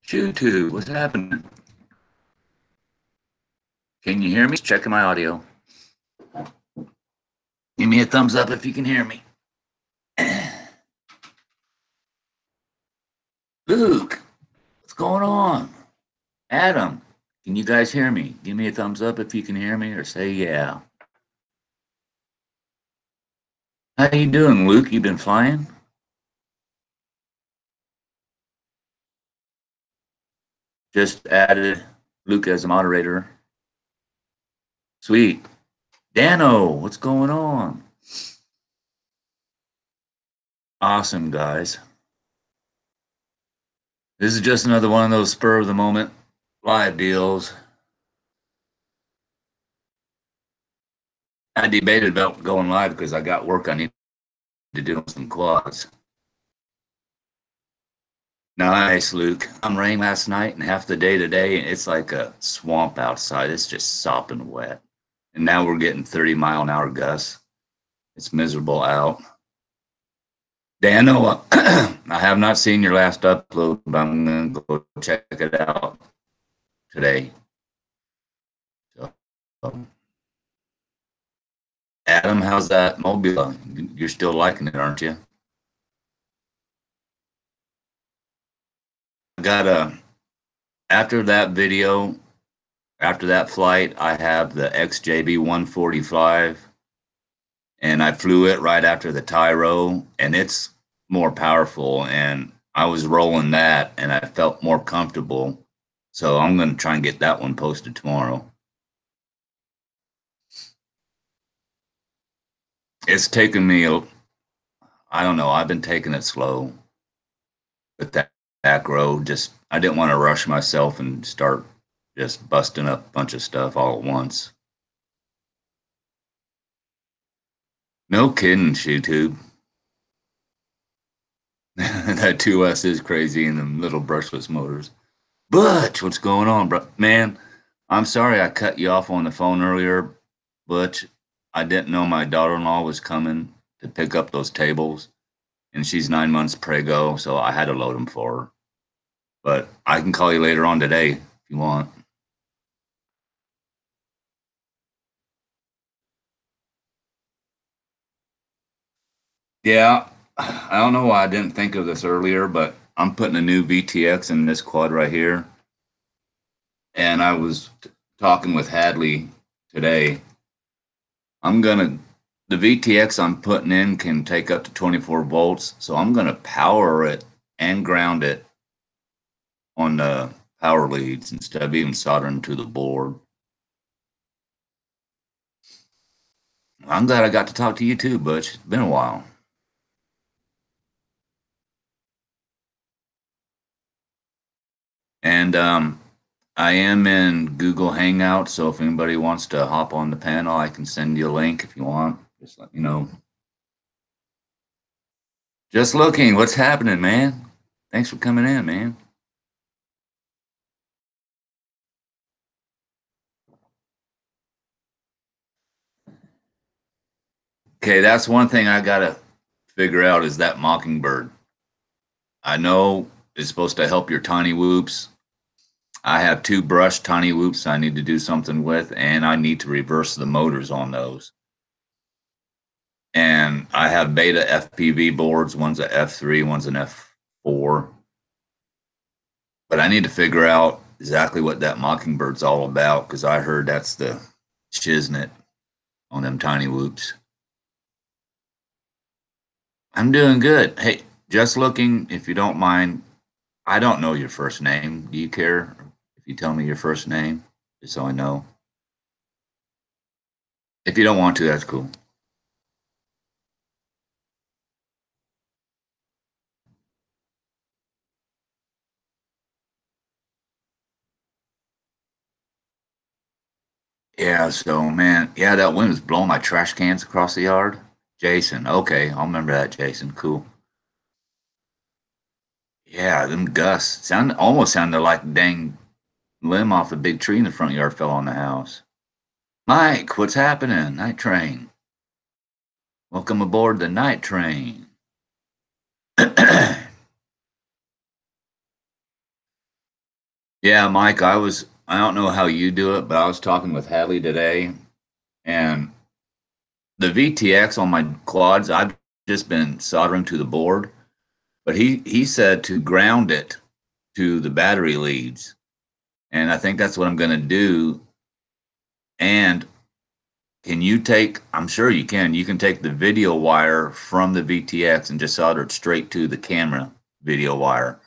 YouTube, what's happening? Can you hear me? Checking my audio. Give me a thumbs up if you can hear me. Luke, what's going on? Adam, can you guys hear me? Give me a thumbs up if you can hear me or say yeah. How you doing, Luke? You been flying? Just added Luke as a moderator. Sweet. Dano, what's going on? Awesome, guys. This is just another one of those spur of the moment live deals. I debated about going live because I got work I need to do on some quads. Nice, Luke. I'm rain last night and half the day today. It's like a swamp outside. It's just sopping wet. And now we're getting 30-mile-an-hour gusts. It's miserable out. Dano, I have not seen your last upload, but I'm going to go check it out today. So, Adam, how's that Mobula? You're still liking it, aren't you? I got after that video, after that flight, I have the XJB 145, and I flew it right after the Tyro, and it's more powerful. And I was rolling that, and I felt more comfortable. So I'm going to try and get that one posted tomorrow. It's taken me, I don't know, I've been taking it slow with that back road. Just, I didn't want to rush myself and start just busting up a bunch of stuff all at once. No kidding, ShoeTube. That 2S is crazy in them little brushless motors. Butch, what's going on, bro? Man, I'm sorry I cut you off on the phone earlier, Butch. I didn't know my daughter-in-law was coming to pick up those tables, and she's 9 months prego, so I had to load them for her. But I can call you later on today if you want. Yeah, I don't know why I didn't think of this earlier, but I'm putting a new VTX in this quad right here. And I was talking with Hadley today. The VTX I'm putting in can take up to 24 volts. So I'm going to power it and ground it on the power leads instead of even soldering to the board. I'm glad I got to talk to you too, Butch. It's been a while. And I am in Google Hangout, so if anybody wants to hop on the panel, I can send you a link if you want. Just let me know. Just looking, what's happening, man? Thanks for coming in, man. Okay, that's one thing I gotta figure out is that Mockingbird. I know it's supposed to help your tiny whoops. I have two brushed tiny whoops I need to do something with, and I need to reverse the motors on those. And I have beta FPV boards. One's a F3, one's an F4. But I need to figure out exactly what that Mockingbird's all about because I heard that's the shiznit on them tiny whoops. I'm doing good. Hey, just looking, if you don't mind, I don't know your first name. Do you care if you tell me your first name, just so I know? If you don't want to, that's cool. Yeah, so man, yeah, that wind was blowing my trash cans across the yard. Jason, okay, I'll remember that, Jason. Cool. Yeah, them gusts almost sounded like a dang limb off a big tree in the front yard fell on the house. Mike, what's happening? Night train. Welcome aboard the night train. Yeah, Mike, I don't know how you do it, but I was talking with Hadley today, and the VTX on my quads, I've just been soldering to the board, but he said to ground it to the battery leads. And I think that's what I'm going to do. And can you take, I'm sure you can take the video wire from the VTX and just solder it straight to the camera video wire.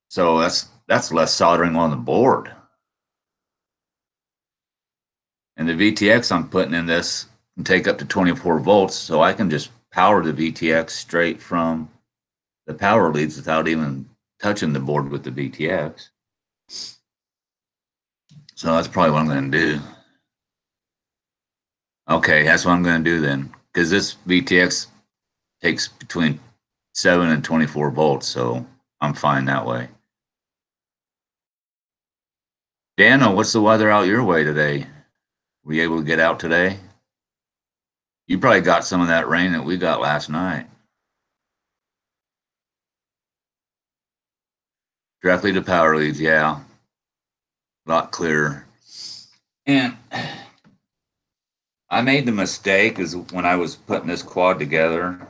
So that's less soldering on the board. And the VTX I'm putting in this can take up to 24 volts, so I can just power the VTX straight from the power leads without even touching the board with the VTX. So that's probably what I'm going to do. Okay, that's what I'm going to do then, because this VTX takes between 7 and 24 volts, so I'm fine that way. Dano, what's the weather out your way today? Were you able to get out today? You probably got some of that rain that we got last night. Directly to power leads, yeah. A lot clearer. And I made the mistake is when I was putting this quad together.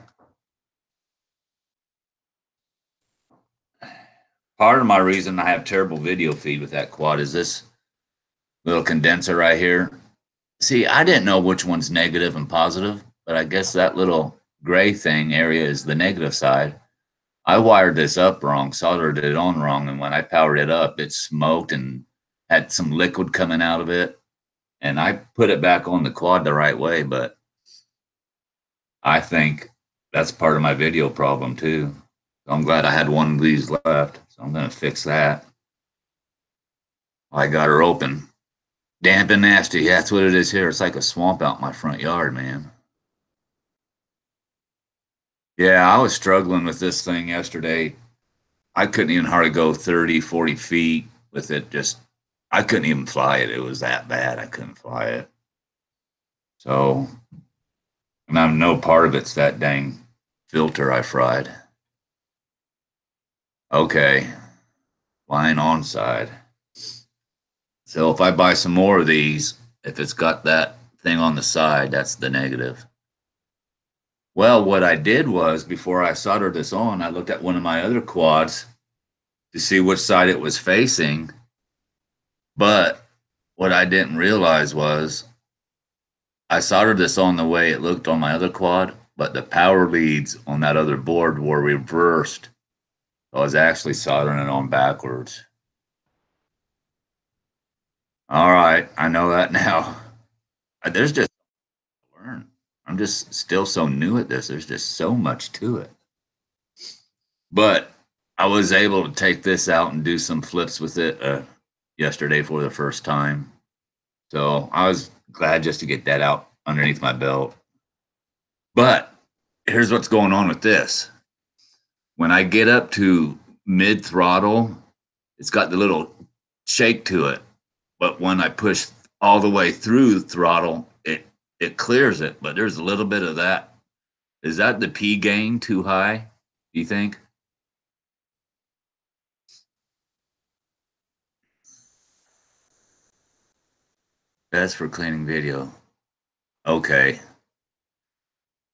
Part of my reason I have terrible video feed with that quad is this little condenser right here. See, I didn't know which one's negative and positive, but I guess that little gray thing area is the negative side. I wired this up wrong, soldered it on wrong, and when I powered it up, it smoked and had some liquid coming out of it. And I put it back on the quad the right way, but I think that's part of my video problem too. So I'm glad I had one of these left, so I'm going to fix that. I got her open. Damp and nasty. Yeah, that's what it is here. It's like a swamp out in my front yard, man. Yeah, I was struggling with this thing yesterday. I couldn't even hardly go 30, 40 feet with it. Just, I couldn't even fly it. It was that bad. I couldn't fly it. So, and I'm no part of it's that dang filter I fried. Okay, line on side. So if I buy some more of these, if it's got that thing on the side, that's the negative. Well, what I did was before I soldered this on, I looked at one of my other quads to see which side it was facing. But what I didn't realize was I soldered this on the way it looked on my other quad, but the power leads on that other board were reversed. So I was actually soldering it on backwards. All right, I know that now. There's just learn. I'm just still so new at this. There's just so much to it. But I was able to take this out and do some flips with it yesterday for the first time. So I was glad just to get that out underneath my belt. But here's what's going on with this. When I get up to mid throttle, it's got the little shake to it. But when I push all the way through throttle, it clears it. But there's a little bit of that. Is that the P gain too high? Do you think? Best for cleaning video. Okay.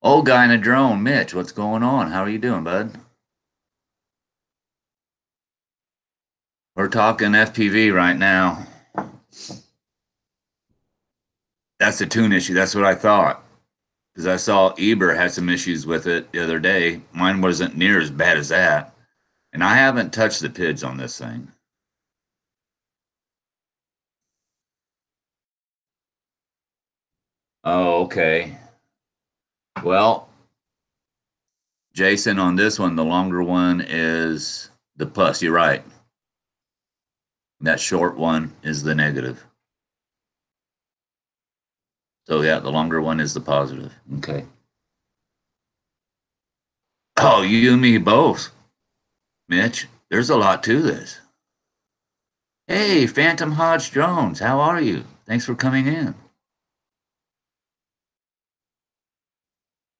Old guy in a drone, Mitch, what's going on? How are you doing, bud? We're talking FPV right now. That's the tune issue. That's what I thought. Because I saw Eber had some issues with it the other day. Mine wasn't near as bad as that. And I haven't touched the PIDs on this thing. Oh, okay. Well, Jason, on this one, the longer one is the plus. You're right. That short one is the negative. So, yeah, the longer one is the positive. Okay. Oh, you and me both, Mitch. There's a lot to this. Hey, Phantom Hodge Jones, how are you? Thanks for coming in.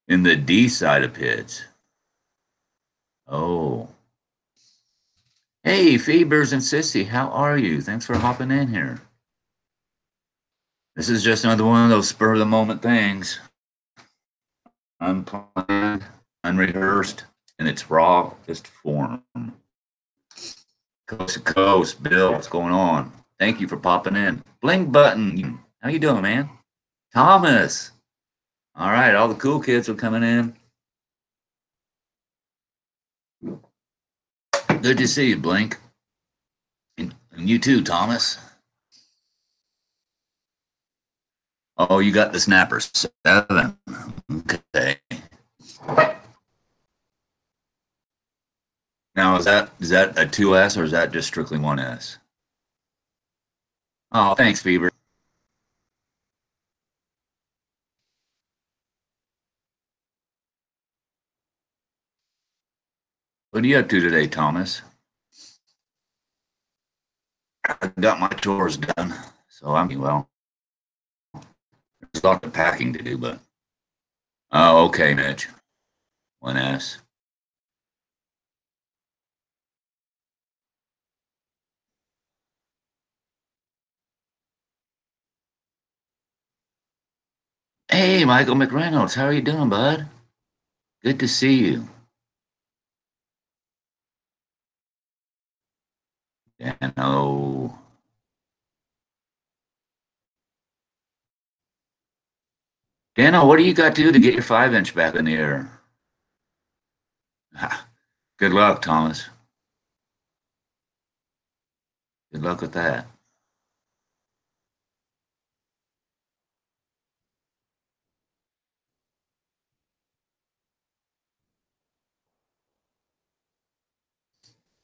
In the D side of PIDs. Oh, Hey, Phoebers and Sissy, how are you? Thanks for hopping in here. This is just another one of those spur of the moment things. Unplanned, unrehearsed, and it's raw, just form. Coast to coast, Bill, what's going on? Thank you for popping in. Bling button, how you doing, man? Thomas. All right, all the cool kids are coming in. Good to see you, Blink. And you too, Thomas. Oh, you got the snapper 7. Okay. Now is that a 2S or is that just strictly 1S? Oh, thanks, Fever. What are you up to today, Thomas? I got my chores done, so I'm well. There's a lot of packing to do, but oh, okay, Mitch. 1S. Hey, Michael McReynolds, how are you doing, bud? Good to see you. Dano. Dano, what do you got to do to get your 5-inch back in the air? Good luck, Thomas. Good luck with that.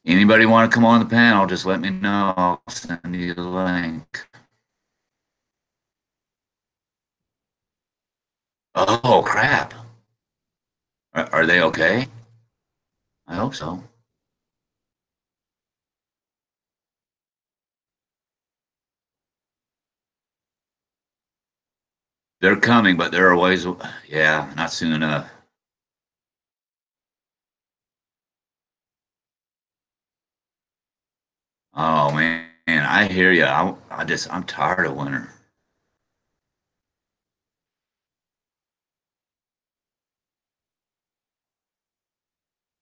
Anybody want to come on the panel, just let me know. I'll send you the link. Oh, crap. Are they okay? I hope so. They're coming, but they're a ways. Yeah, not soon enough. Oh man, I hear you. I'm tired of winter.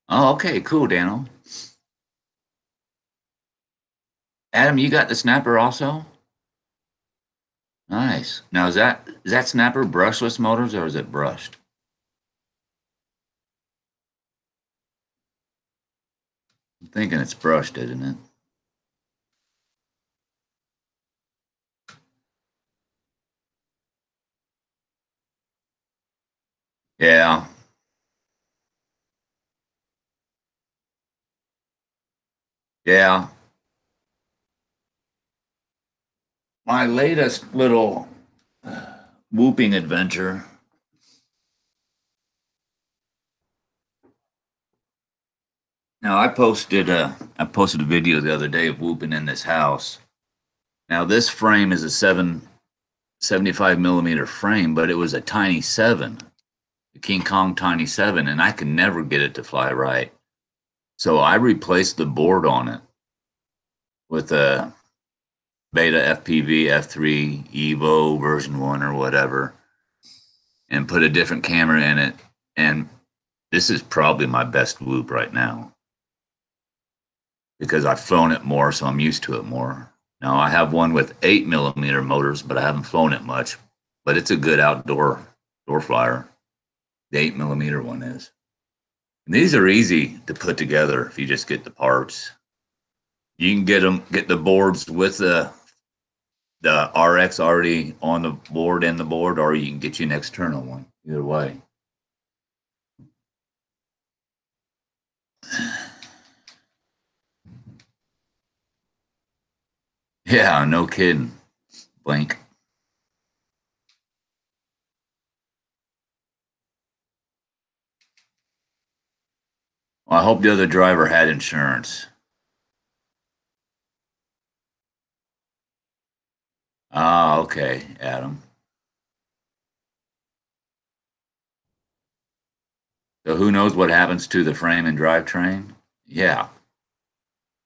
Oh, okay, cool, Daniel. Adam, you got the snapper also? Nice. Now is that snapper brushless motors or is it brushed? I'm thinking it's brushed, isn't it? Yeah, yeah. My latest little whooping adventure. Now I posted a video the other day of whooping in this house. Now this frame is a 75 millimeter frame, but it was a tiny 7, the King Kong Tiny 7, and I could never get it to fly right. So I replaced the board on it with a Beta FPV F3 Evo version 1 or whatever and put a different camera in it. And this is probably my best whoop right now because I've flown it more, so I'm used to it more. Now I have one with 8 millimeter motors, but I haven't flown it much. But it's a good outdoor door flyer. The 8 millimeter one is. And these are easy to put together if you just get the parts. You can get the boards with the RX already on the board and the board, or you can get you an external one. Either way. Yeah, no kidding. Blink. Well, I hope the other driver had insurance. Ah, okay, Adam. So who knows what happens to the frame and drivetrain? Yeah.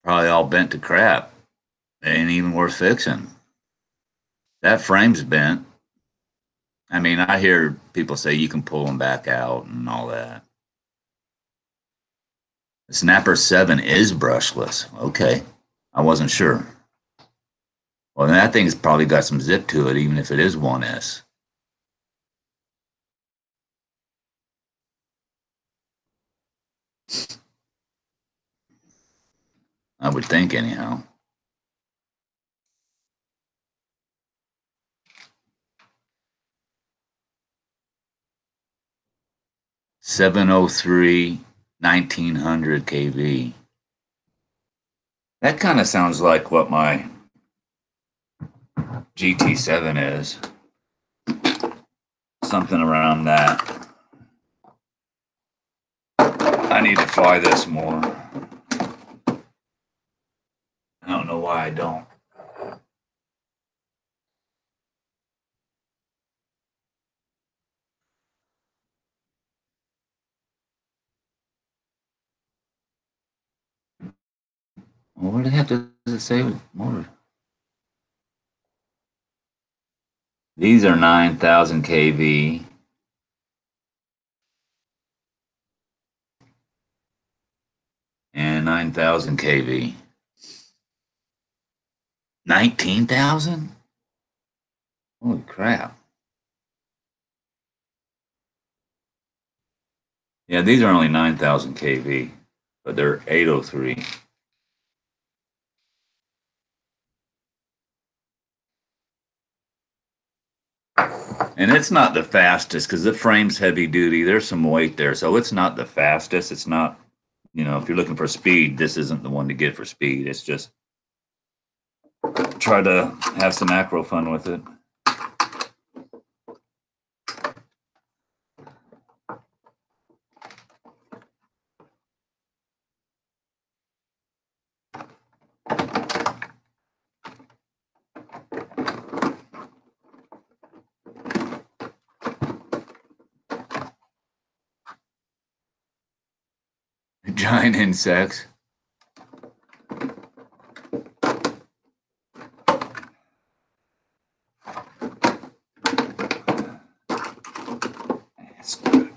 Probably all bent to crap. It ain't even worth fixing. That frame's bent. I mean, I hear people say you can pull them back out and all that. The Snapper 7 is brushless. Okay. I wasn't sure. Well, then that thing's probably got some zip to it, even if it is 1S. I would think, anyhow. "703 1900 kV." That kind of sounds like what my GT7 is. Something around that. I need to fly this more. I don't know why I don't. Well, where the heck does it say motor? These are 9,000 kV. And 9,000 kV. 19,000? Holy crap. Yeah, these are only 9,000 kV, but they're 803. And it's not the fastest because the frame's heavy duty. There's some weight there, so it's not the fastest. It's not, if you're looking for speed, this isn't the one to get for speed. It's just try to have some acro fun with it. Giant insects. That's good.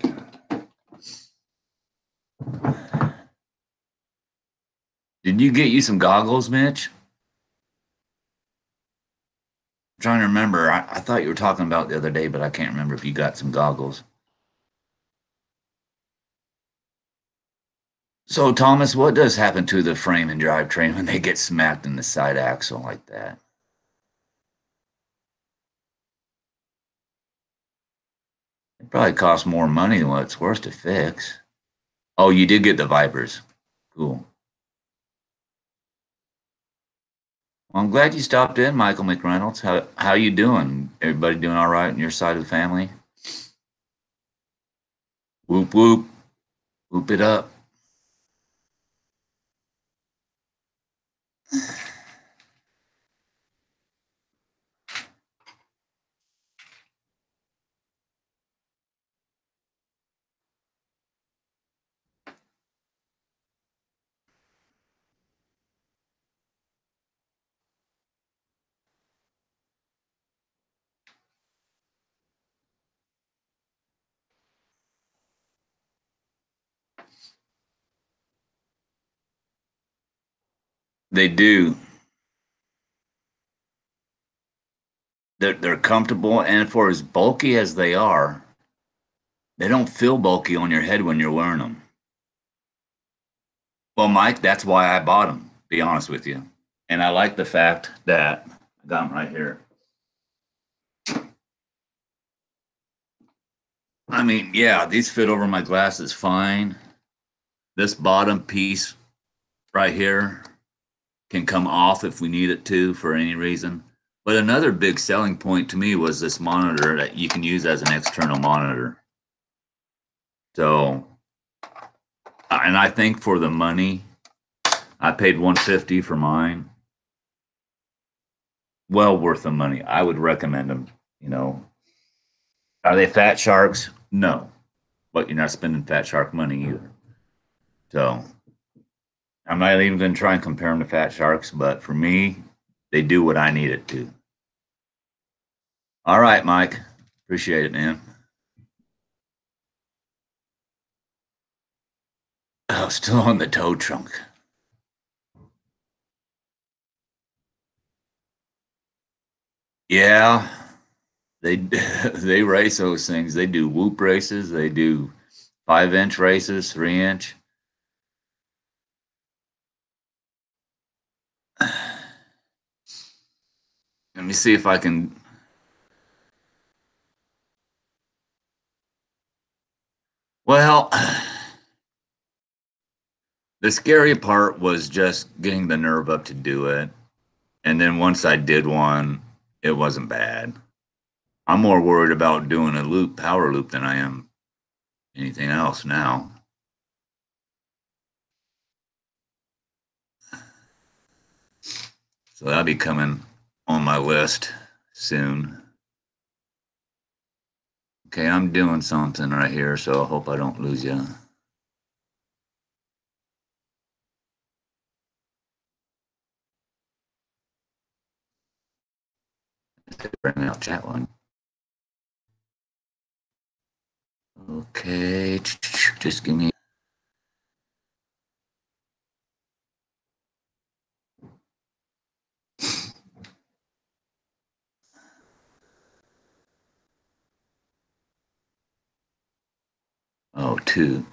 Did you get you some goggles, Mitch? I'm trying to remember. I thought you were talking about the other day, but I can't remember if you got some goggles. So, Thomas, what does happen to the frame and drivetrain when they get smacked in the side axle like that? It probably costs more money than what it's worth to fix. Oh, you did get the Vipers. Cool. Well, I'm glad you stopped in, Michael McReynolds. How you doing? Everybody doing all right on your side of the family? Whoop whoop, whoop it up. They do. They're comfortable, and for as bulky as they are, they don't feel bulky on your head when you're wearing them. Well, Mike, that's why I bought them. Be honest with you, and I like the fact that I got them right here. I mean, yeah, these fit over my glasses fine. This bottom piece right here can come off if we need it to for any reason. But another big selling point to me was this monitor that you can use as an external monitor. So, and I think for the money, I paid $150 for mine. Well worth the money. I would recommend them. Are they fat sharks? No, but you're not spending fat shark money either. So I'm not even going to try and compare them to Fat Sharks, but for me, they do what I need it to. All right, Mike. Appreciate it, man. Oh, still on the tow trunk. Yeah, they they race those things. They do whoop races. They do 5-inch races, 3-inch. Let me see if I can. Well, the scary part was just getting the nerve up to do it. And then once I did one, it wasn't bad. I'm more worried about doing a loop, power loop, than I am anything else now. So that'll be coming on my list soon. Okay, I'm doing something right here, so I hope I don't lose you. Bring out chat one. Okay, just give me. Oh, two.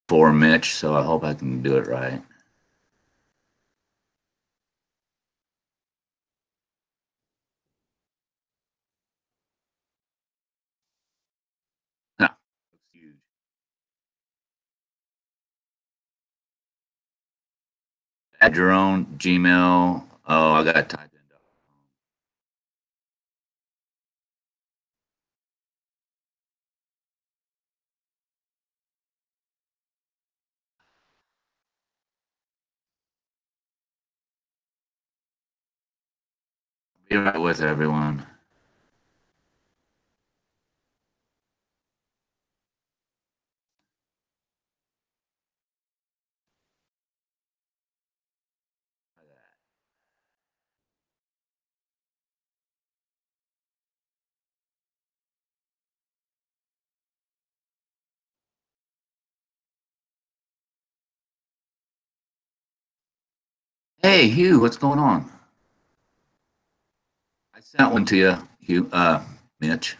4 Mitch, so I hope I can do it right. Ah, huge. Add your own Gmail. Oh, I got to type in. Be right with everyone. Hey, Hugh, what's going on? I sent one to you, Hugh. Mitch.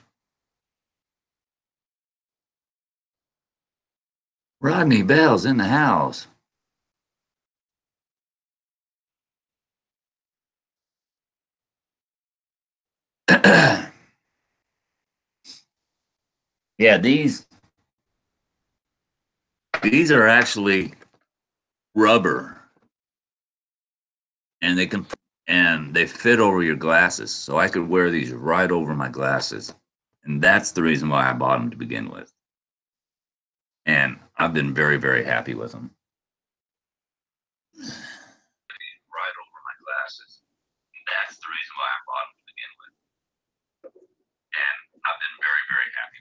Rodney Bell's in the house. Yeah, these are actually rubber, and they fit over your glasses. So I could wear these right over my glasses, and that's the reason why I bought them to begin with. And I've been very, very happy with them. Right over my glasses. That's the reason why I bought them to begin with. And I've been very, very happy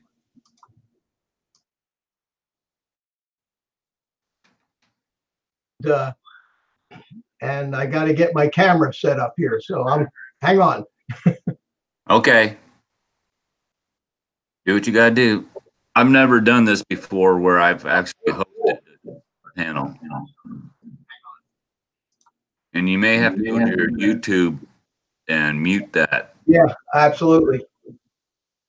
with them. And I got to get my camera set up here. So hang on. Okay. Do what you got to do. I've never done this before where I've actually hosted a panel. And you may have to go to your YouTube and mute that. Yeah, absolutely.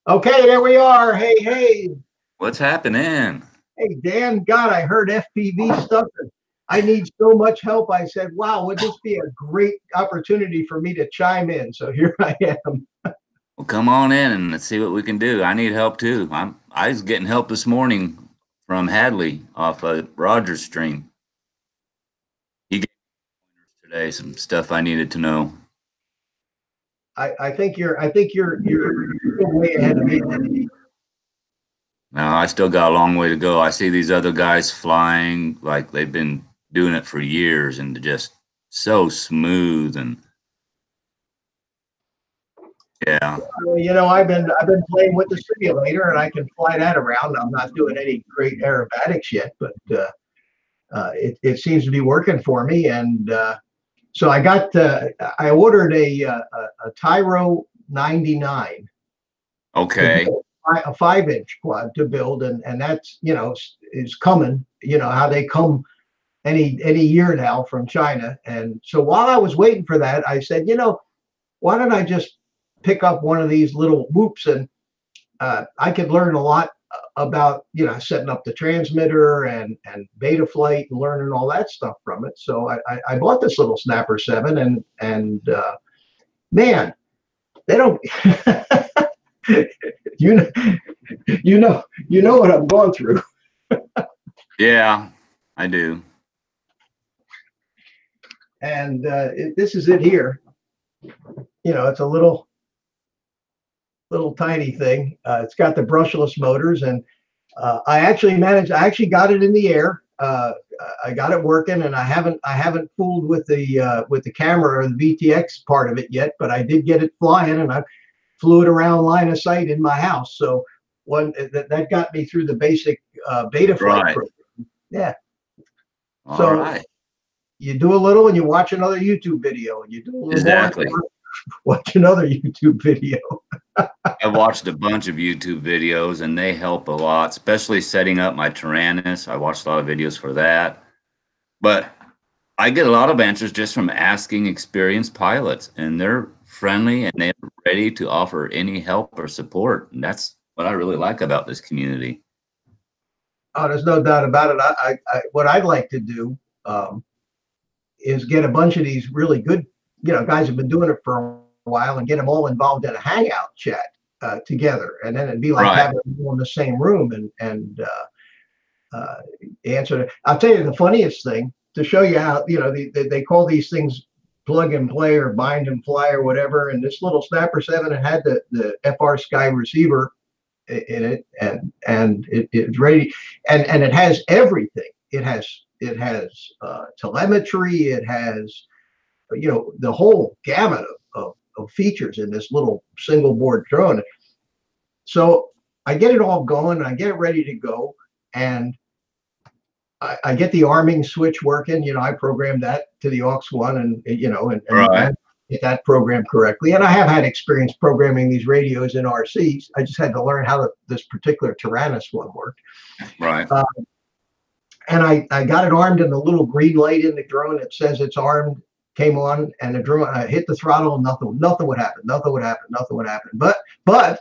Okay, there we are. Hey, hey. What's happening? Hey, Dan, God, I heard FPV stuff. And I need so much help. I said, wow, would this be a great opportunity for me to chime in? So here I am. Well, come on in and let's see what we can do. I need help too. I was getting help this morning from Hadley off of Roger's stream. He gave me today some stuff I needed to know. I think you're way ahead of me. Now I still got a long way to go. I see these other guys flying like they've been doing it for years and just so smooth and yeah. You know, I've been playing with the simulator, and I can fly that around. I'm not doing any great aerobatics yet, but it seems to be working for me. And so I ordered a Tyro 99. Okay. A 5-inch quad to build, and that's, is coming. You know how they come any year now from China. And so while I was waiting for that, I said, why don't I just pick up one of these little whoops, and I could learn a lot about setting up the transmitter and Betaflight and learning all that stuff from it. So I bought this little Snapper 7, and man, they don't. you know what I'm going through. Yeah, I do. And this is it here. It's a little tiny thing. It's got the brushless motors, and I actually got it in the air. I got it working, and I haven't fooled with the camera or the VTX part of it yet, but I did get it flying, and I flew it around line of sight in my house. So that got me through the basic Betaflight Right. program. Yeah. All So right. you do a little and you watch another YouTube video, and you do a little Exactly. more, watch another YouTube video. I've watched a bunch of YouTube videos, and they help a lot, especially setting up my Tyrannus. I watched a lot of videos for that. But I get a lot of answers just from asking experienced pilots, and they're friendly and they're ready to offer any help or support. And that's what I really like about this community. Oh, there's no doubt about it. What I'd like to do is get a bunch of these really good, guys who've been doing it for a while, and get them all involved in a hangout chat together, and then it'd be like having them all in the same room and answer. I'll tell you the funniest thing to show you how they call these things plug and play or bind and fly or whatever. And this little Snapper 7, it had the FrSky receiver in it, and it's ready, and it has everything. It has telemetry. It has the whole gamut of features in this little single board drone. So I get it all going, and I get it ready to go, and I get the arming switch working. I programmed that to the aux1, and Right. get that programmed correctly. And I have had experience programming these radios in RCs. I just had to learn how this particular Tyrannus one worked. Right. And I got it armed, and the little green light in the drone that says it's armed came on, and the drone, I hit the throttle, and nothing would happen. Nothing would happen. But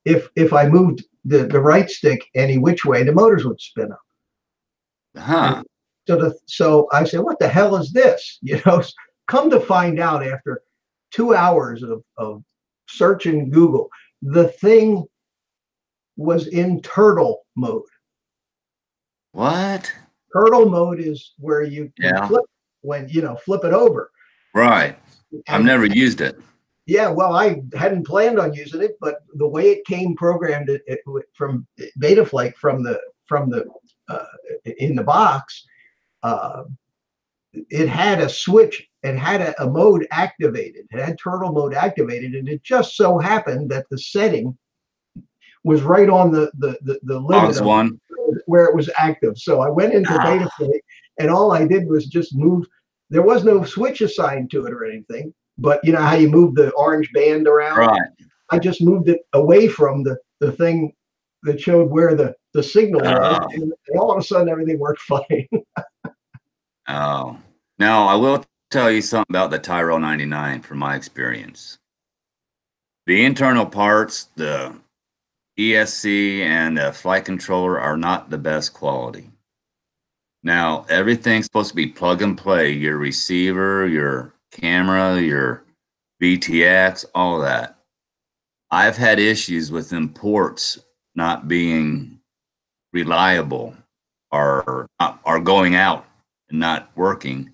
if I moved the right stick any which way, the motors would spin up. Huh. So I said, what the hell is this? Come to find out, after 2 hours of searching Google, the thing was in turtle mode. What? Turtle mode is where you flip flip it over. Right. I've never used it. Yeah, well, I hadn't planned on using it, but the way it came programmed from Betaflight from the in the box, it had a switch and had a mode activated. It had turtle mode activated, and it just so happened that the setting was right on the limit aux1 where it was active. So I went into Betaflight, and all I did was just move. There was no switch assigned to it or anything, but you know how you move the orange band around? Right. I just moved it away from the thing that showed where the signal was, and all of a sudden everything worked fine. Oh, now I will tell you something about the Tyro 99 from my experience. The internal parts, the ESC and the flight controller, are not the best quality. Now, everything's supposed to be plug and play. Your receiver, your camera, your VTX, all that. I've had issues with them ports not being reliable or going out and not working,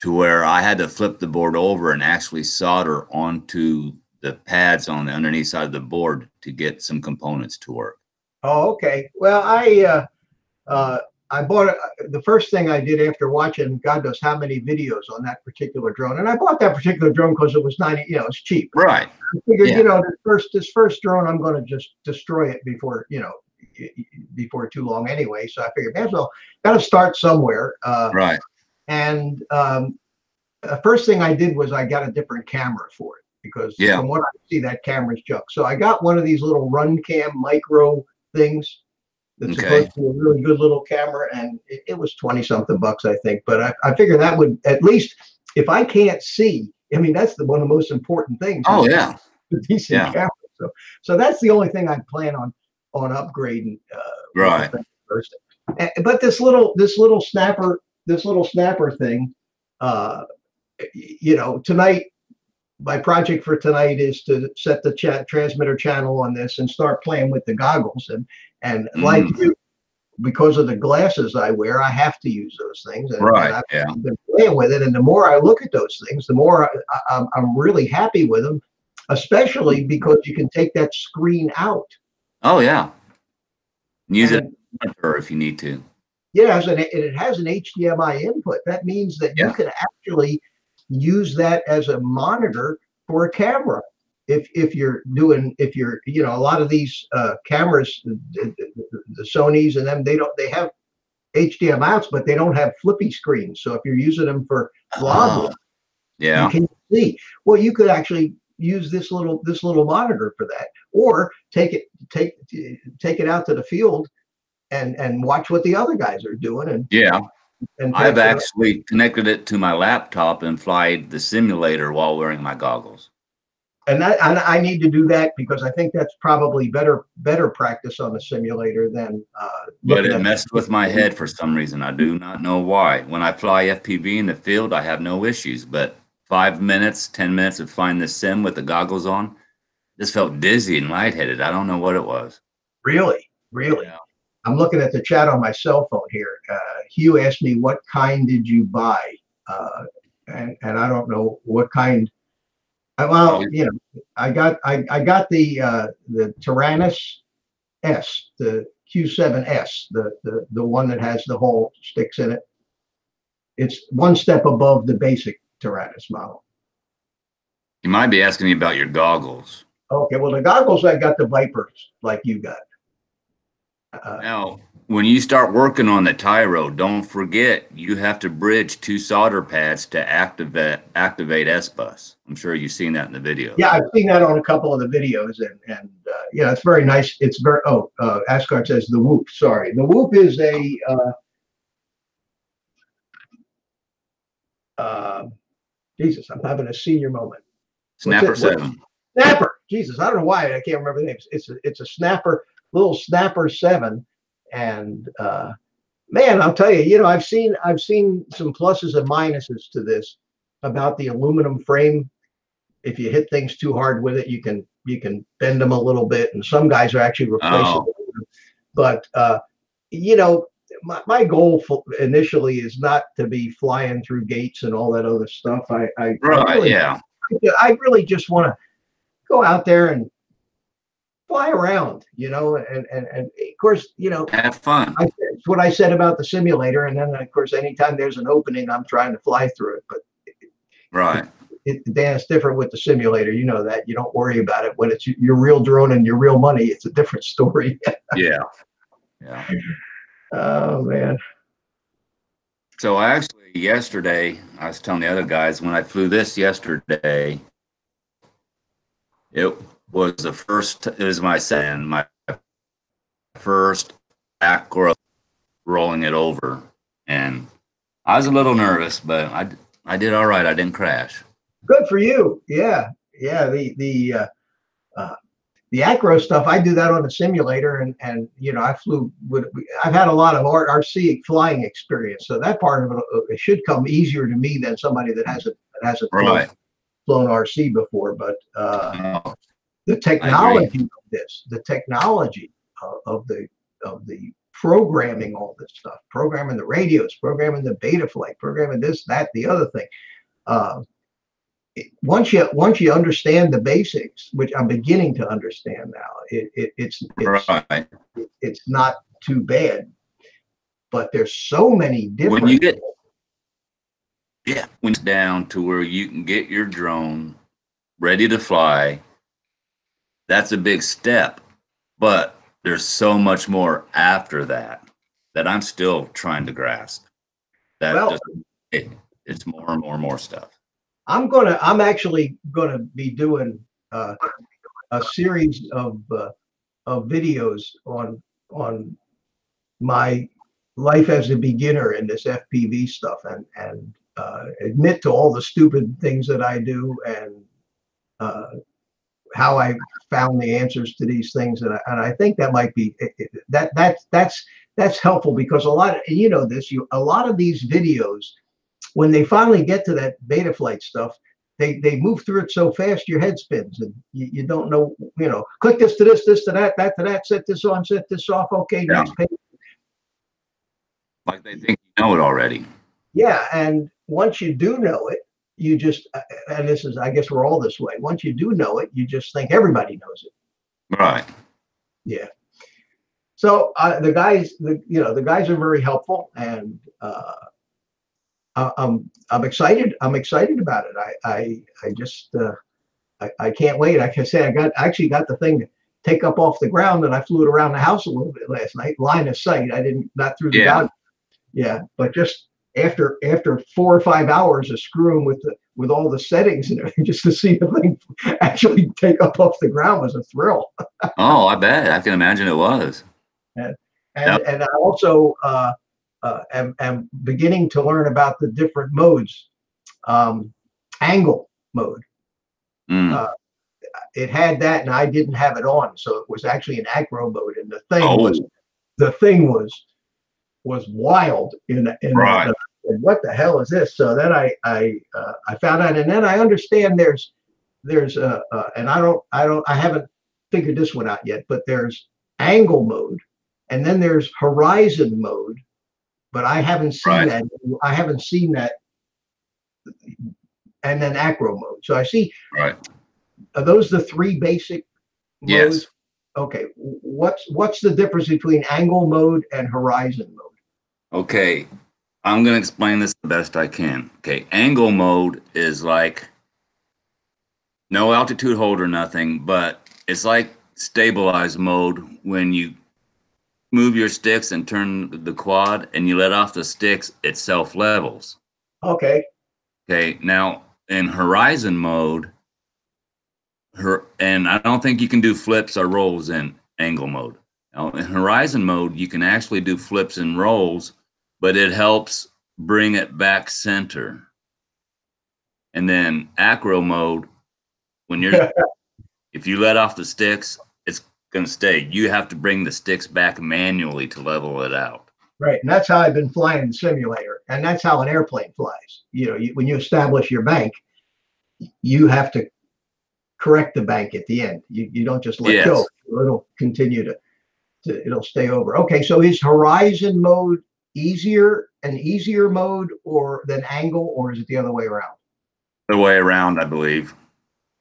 to where I had to flip the board over and actually solder onto the pads on the underneath side of the board to get some components to work. Oh, okay. Well, I bought it. The first thing I did after watching God knows how many videos on that particular drone, and I bought that particular drone because it was 90, it's cheap. Right. I figured, Yeah. this first drone, I'm going to just destroy it before, before too long anyway. So I figured, man, well, got to start somewhere. Right. And the first thing I did was I got a different camera for it because from what I see, that camera's junk. So I got one of these little RunCam micro things. That's supposed to be a really good little camera, and it was 20 something bucks, I think. But I figure that would, at least if I can't see, I mean, that's one of the most important things. Oh yeah, a decent camera. So that's the only thing I plan on upgrading. Right. First. But this little snapper thing, tonight. My project for tonight is to set the transmitter channel on this and start playing with the goggles. And like you, because of the glasses I wear, I have to use those things. And I've been playing with it. And the more I look at those things, the more I'm really happy with them, especially because you can take that screen out. Oh, yeah. Use it if you need to. Yeah, it has an HDMI input. That means that you can actually use that as a monitor for a camera. If you're a lot of these cameras, the Sonys and them, they have HDMI outs, but they don't have flippy screens. So if you're using them for vlogging, you can see. Well, you could actually use this little monitor for that, or take it out to the field and watch what the other guys are doing. And I've actually connected it to my laptop and fly the simulator while wearing my goggles. And I need to do that because I think that's probably better practice on the simulator than. But it messed with my head for some reason. I do not know why. When I fly FPV in the field, I have no issues. But 5 minutes, 10 minutes of flying the sim with the goggles on, just felt dizzy and lightheaded. I don't know what it was. Really? Yeah. I'm looking at the chat on my cell phone here. Hugh asked me, what kind did you buy? And I don't know what kind. I got the Taranis S, the Q7S, the one that has the whole sticks in it. It's one step above the basic Taranis model. You might be asking me about your goggles. Okay, well, the goggles, I got the Vipers like you got. Now, when you start working on the Tyro, don't forget you have to bridge 2 solder pads to activate S-Bus. I'm sure you've seen that in the video. Yeah, I've seen that on a couple of the videos, and it's very nice. It's very. Asgard says the Whoop. Sorry, the Whoop is a. Jesus, I'm having a senior moment. Snapper 7. Snapper. Jesus, I don't know why I can't remember the names. It's a Snapper. Little Snapper 7, and man, I'll tell you, I've seen some pluses and minuses to this about the aluminum frame. If you hit things too hard with it, you can bend them a little bit, and some guys are actually replacing them. But my goal initially is not to be flying through gates and all that other stuff. I really just want to go out there and fly around, and of course, have fun. It's what I said about the simulator, and then of course, anytime there's an opening, I'm trying to fly through it. But Dan, it's different with the simulator. You know that. You don't worry about it when it's your real drone and your real money. It's a different story. Yeah. Oh man. So yesterday, I was telling the other guys when I flew this yesterday, it was my first acro rolling it over, and I was a little nervous, but I did all right. I didn't crash. Good for you. Yeah. The acro stuff, I do that on a simulator, and I flew I've had a lot of RC flying experience, so that part of it should come easier to me than somebody that hasn't flown RC before. But the technology of this, the technology of the programming all this stuff, programming the radios, programming the Betaflight, programming this, that, the other thing. Once you understand the basics, which I'm beginning to understand now, it's not too bad. but there's so many When you different. get, yeah, when it's down to where you can get your drone ready to fly, that's a big step. But there's so much more after that that I'm still trying to grasp. That Well, just it's more and more and more stuff. I'm actually gonna be doing a series of videos on my life as a beginner in this FPV stuff, and admit to all the stupid things that I do, and uh, how I found the answers to these things, and I think that might be that's helpful, because a lot of, you know, this, you a lot of these videos, when they finally get to that Betaflight stuff, they move through it so fast your head spins, and you don't know, you know, click this to this to that to that, set this on, set this off, okay, Yeah. next page. Like they think you know it already. Yeah, and once you do know it, you just, and this is, I guess we're all this way. Once you do know it, you just think everybody knows it. Right. Yeah. So the guys, the guys are very helpful, and I'm excited. I'm excited about it. I just I can't wait. Like I said, I actually got the thing to take up off the ground, and I flew it around the house a little bit last night, line of sight. I didn't, not through the Yeah. yeah, but just after 4 or 5 hours of screwing with all the settings and everything, just to see the thing actually take up off the ground was a thrill. Oh, I bet. I can imagine it was. And Yep. and I also am beginning to learn about the different modes. Angle mode. Mm. It had that, and I didn't have it on, so it was actually in acro mode, and Oh, the thing was wild right. and what the hell is this? So then I found out, and then I understand there's and I haven't figured this one out yet, but there's angle mode, and then there's horizon mode, but I haven't seen Right. that. I haven't seen that, and then acro mode. So I see. Right. Are those the three basic modes? Yes. Okay. What's the difference between angle mode and horizon mode? Okay. I'm going to explain this the best I can. Okay. Angle mode is like no altitude hold or nothing, but it's like stabilize mode when you move your sticks and turn the quad and you let off the sticks, it self levels. Okay. Okay. Now in horizon mode, and I don't think you can do flips or rolls in angle mode. Now, in horizon mode, you can actually do flips and rolls, but it helps bring it back center. And then acro mode, when you're if you let off the sticks, it's going to stay. You have to bring the sticks back manually to level it out. Right, and that's how I've been flying the simulator, and that's how an airplane flies. You know, when you establish your bank, you have to correct the bank at the end. You don't just let Yes. go. It'll continue to it'll stay over. Okay, so is horizon mode an easier mode or than angle, or is it the other way around? The way around, I believe.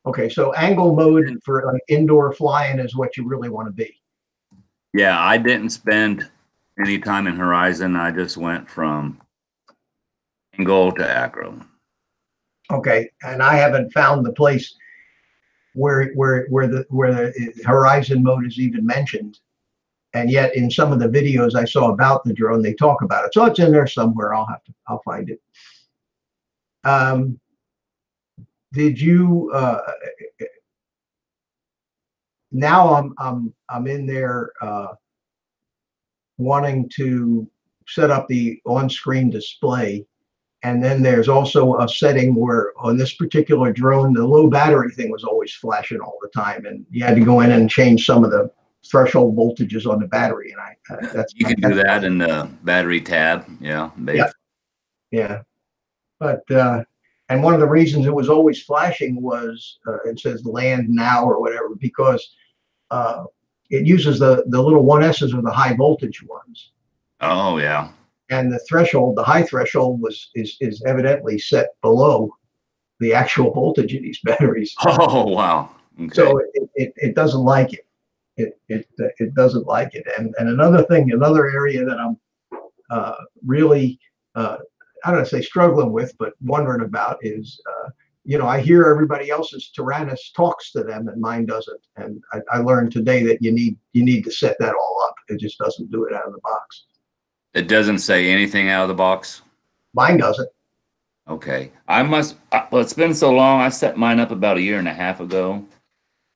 Okay, so angle mode for like indoor flying is what you really want to be. Yeah, I didn't spend any time in horizon. I just went from angle to acro. Okay, and I haven't found the place where the horizon mode is even mentioned, and yet in some of the videos I saw about the drone, they talk about it. So it's in there somewhere. I'll find it. Did you? Now I'm in there wanting to set up the on-screen display. And then there's also a setting where on this particular drone, the low battery thing was always flashing all the time, and you had to go in and change some of the threshold voltages on the battery. And you can do that in the battery tab. Yeah. Yeah. But and one of the reasons it was always flashing was it says land now or whatever, because it uses the little 1S's or the high voltage ones. Oh yeah. And the threshold, the high threshold is evidently set below the actual voltage of these batteries. Oh wow. Okay. So it doesn't like it. It doesn't like it. And another thing, another area that really, I don't say struggling with, but wondering about is, I hear everybody else's Taranis talks to them and mine doesn't. And I learned today that you need to set that all up. It just doesn't do it out of the box. It doesn't say anything out of the box? Mine doesn't. Okay. Well, it's been so long. I set mine up about a year and a half ago.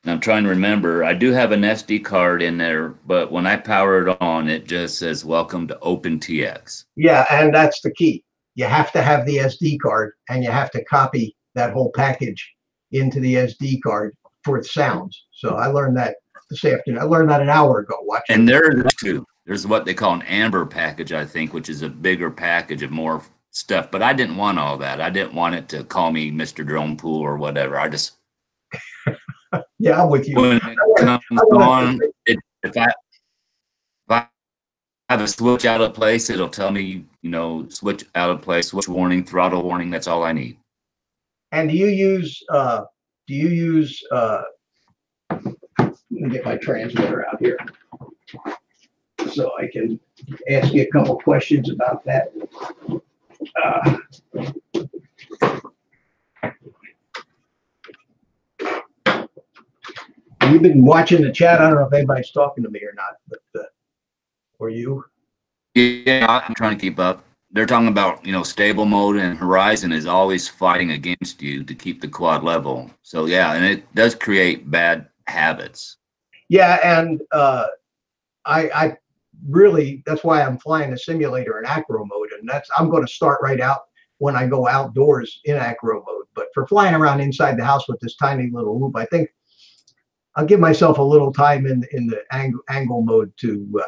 And I'm trying to remember. I do have an SD card in there, but when I power it on, it just says, "Welcome to OpenTX." Yeah, and that's the key. You have to have the SD card, and you have to copy that whole package into the SD card for its sounds. So I learned that this afternoon. I learned that an hour ago watching. And there's what they call an Amber package, I think, which is a bigger package of more stuff. But I didn't want all that. I didn't want it to call me Mr. Drone Pool or whatever. I just yeah, I'm with you. When it comes on, if I have a switch out of place, it'll tell me, switch out of place, switch warning, throttle warning. That's all I need. And do you use let me get my transmitter out here so I can ask you a couple questions about that. You've been watching the chat. I don't know if anybody's talking to me or not, but or you? Yeah, I'm trying to keep up. They're talking about, stable mode, and Horizon is always fighting against you to keep the quad level. So yeah, and it does create bad habits. Yeah, and I really, that's why I'm flying a simulator in acro mode, and I'm going to start right out when I go outdoors in acro mode. But for flying around inside the house with this tiny little loop, I think I'll give myself a little time in the angle mode to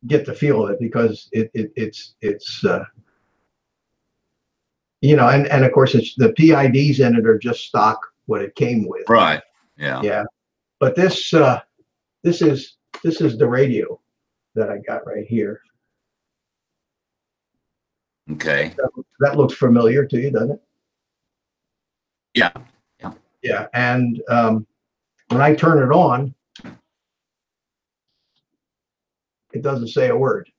get the feel of it, because it's and of course it's the PIDs in it are just stock what it came with. Right. Yeah. Yeah. But this is the radio that I got right here. Okay. That looks familiar to you, doesn't it? Yeah. Yeah. Yeah. And when I turn it on, it doesn't say a word.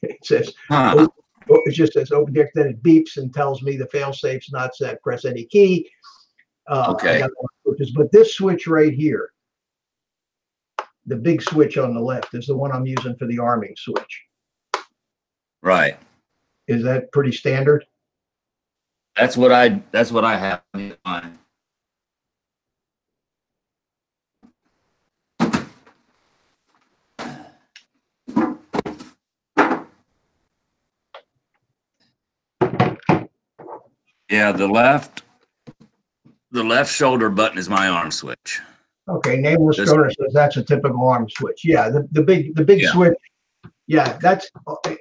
It says, it just says OpenTX, then it beeps and tells me the fail-safe's not set, press any key. Okay. But this switch right here, the big switch on the left, is the one I'm using for the arming switch. Right. Is that pretty standard? That's what I have in mind. Yeah, the left shoulder button is my arm switch. Okay, Nameless Stoner says that's a typical arm switch. Yeah, the big switch. Yeah, that's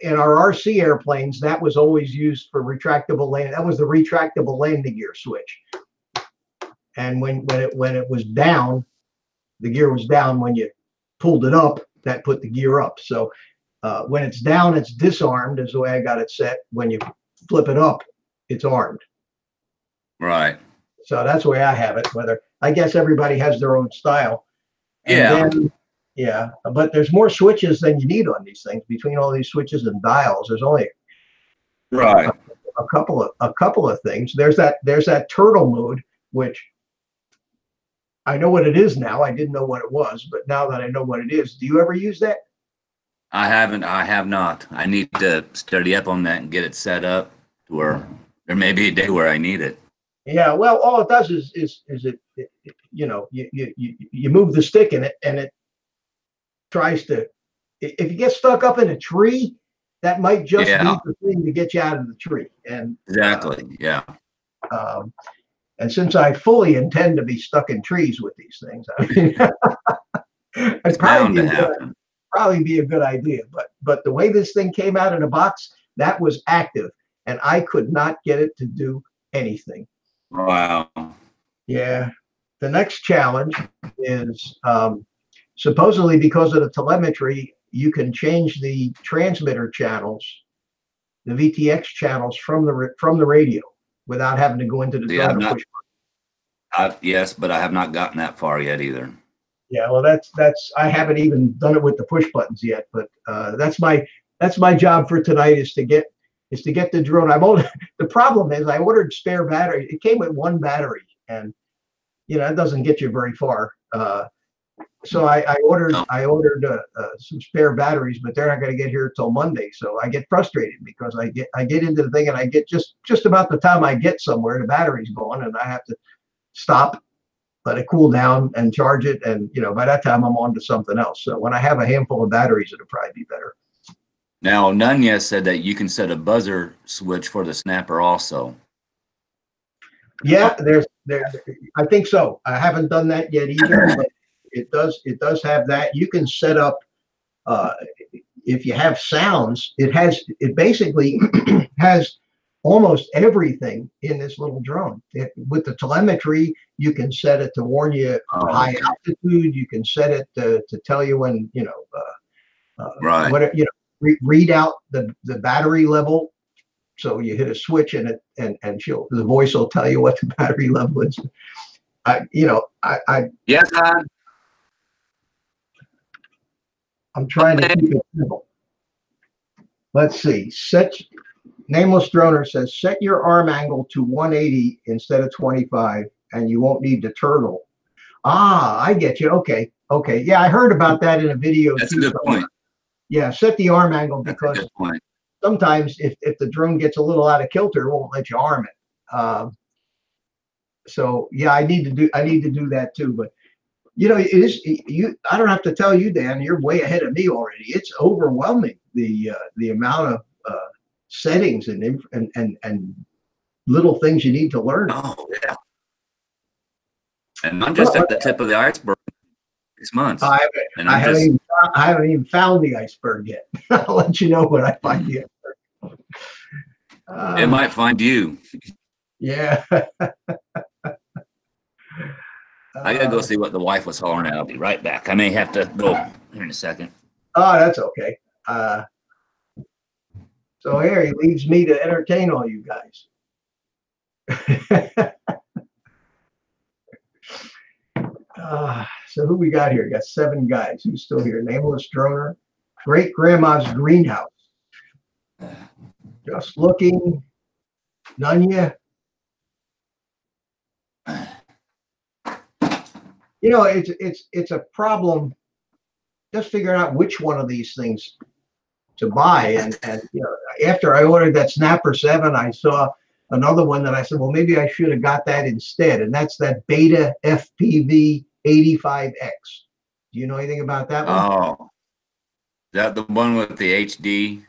in our RC airplanes. That was always used for retractable land. That was the retractable landing gear switch. And when it was down, the gear was down. When you pulled it up, that put the gear up. So when it's down, it's disarmed, is the way I got it set. When you flip it up, it's armed. Right. So that's the way I have it. Whether, I guess everybody has their own style. And yeah. Then, yeah. But there's more switches than you need on these things. Between all these switches and dials, there's only right a couple of things. There's that turtle mode, which I know what it is now. I didn't know what it was, but now that I know what it is, do you ever use that? I haven't. I have not. I need to study up on that and get it set up to where there may be a day where I need it. Yeah, well, all it does is it you move the stick in it, and it tries to. If you get stuck up in a tree, that might just be the thing to get you out of the tree. And exactly, yeah. And since I fully intend to be stuck in trees with these things, I mean, it'd probably be a good idea. But the way this thing came out of the box, that was active, and I could not get it to do anything. Wow. Yeah. The next challenge is supposedly because of the telemetry, you can change the transmitter channels, the VTX channels from the radio without having to go into the yes, but I have not gotten that far yet either. Yeah, well, that's I haven't even done it with the push buttons yet, but that's my job for tonight is to get the drone. I'm only the problem is I ordered spare battery. It came with one battery, and it doesn't get you very far. So I ordered some spare batteries, but they're not going to get here till Monday. So I get frustrated because I get into the thing and I get just about the time I get somewhere, the battery's gone, and I have to stop, let it cool down, and charge it. And by that time I'm on to something else. So when I have a handful of batteries, it'll probably be better. Now, Nunez said that you can set a buzzer switch for the snapper also. Yeah, there. I think so. I haven't done that yet either, but it does have that. You can set up if you have sounds. It basically has almost everything in this little drone. With the telemetry, you can set it to warn you high altitude. You can set it to tell you when right. What read out the battery level. So you hit a switch and the voice will tell you what the battery level is. Yes, I'm trying to keep it simple. Let's see. Nameless Droner says set your arm angle to 180 instead of 25, and you won't need the turtle. I get you. Okay. Yeah, I heard about that in a video. That's a good point. Yeah, set the arm angle because sometimes if the drone gets a little out of kilter, it won't let you arm it. So yeah, I need to do that too. But it is I don't have to tell you, Dan. You're way ahead of me already. It's overwhelming the amount of settings and little things you need to learn. Oh yeah. And I'm just at the tip of the iceberg. 6 months. I haven't even found the iceberg yet. I'll let you know when I find the iceberg. It might find you. Yeah. I gotta go see what the wife was hollering at. I'll be right back. I may have to go here in a second. Oh, that's okay. So here he leaves me to entertain all you guys. So who we got here? We got 7 guys. Who's still here? Nameless Droner. Great Grandma's Greenhouse. Just looking. Nunya. It's a problem just figuring out which one of these things to buy. And after I ordered that Snapper 7, I saw another one that I said, well, maybe I should have got that instead. And that's that Beta FPV 85X. Do you know anything about that one? Oh, is that the one with the HD?